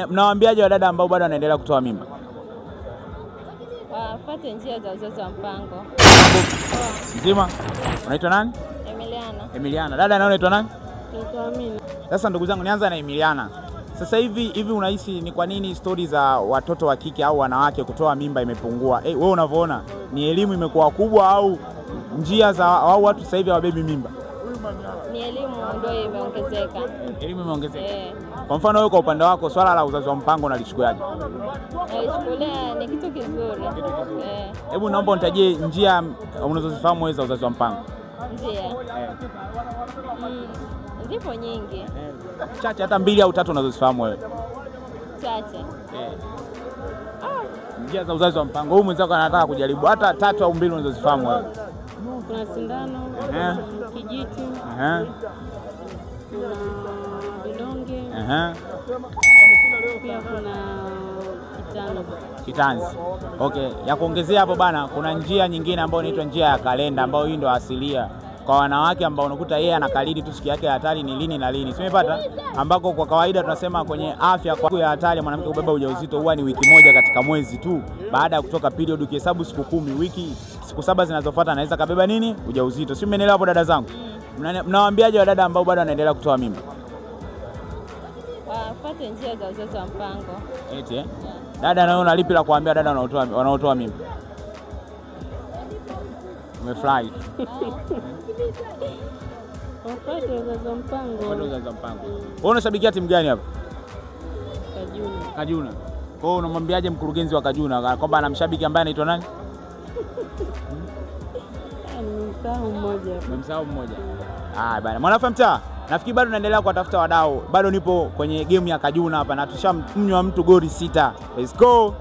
Mnawaambiaje wadada ambao bado wanaendelea kutoa mimba? Wafuate njia za uzazi wa mpango. Nzima. Unaitwa nani? Emiliana. Dada nawe unaitwa nani? Naitwa Amina. Sasa ndugu zangu, nianza na Emiliana. Sasa hivi unahisi ni kwa nini stori za watoto wa kike au wanawake kutoa mimba imepungua? Wewe unavyoona ni elimu imekuwa kubwa au njia za au watu sasa hivi hawabebi mimba? Ni elimu ndio imeongezeka. Elimu imeongezeka. Kwa mfano wewe kwa upande wako swala la uzazi wa mpango unalichukuliaje? Nalichukulia ni kitu kizuri. Hebu naomba unitajie njia unazozifahamu wewe za uzazi wa mpango. Njia. Zipo nyingi. Chache hata 2 au 3 unazozifahamu wewe. Chache. Njia za uzazi wa mpango. Huyu mwenzako anataka kujaribu hata 3 au 2 unazozifahamu wewe. Kuna sindano, kijiti, kuna vidonge, pia kuna kitanzi. Okay, ya kuongezea hapo bana, kuna njia nyingine ambayo inaitwa njia ya kalenda ambayo hii ndio asilia kwa wanawake ambao unakuta yeye anakalidi tu siku yake ya hatari ni lini na lini. Simepata ambako kwa kawaida tunasema kwenye afya kwa siku ya hatari mwanamke kubeba ujauzito huwa ni wiki moja katika mwezi tu baada ya kutoka period. Ukihesabu siku 10 siku 7 zinazofuata anaweza kabeba nini? Ujauzito. Si mmenielewa hapo dada zangu? Mnawaambiaje wadada ambao bado wanaendelea kutoa mimba? Wafuate njia za uzazi wa mpango. Eti dada nawe una lipi la kuambia dada wanaotoa mimba? Umefurahi? Wafuate uzazi wa mpango. Wafuate uzazi wa mpango. Wewe unashabikia timu gani hapa? Kajuna. Kwa hiyo unamwambiaje mkurugenzi wa Kajuna kwamba ana mshabiki ambaye anaitwa nani? Nimemsahau mmoja. Bana. Mwanafa mtaa. Nafikiri bado naendelea kuwatafuta wadau. Bado nipo kwenye game ya Kajuna hapa na tushamnywa mtu goli 6. Let's go.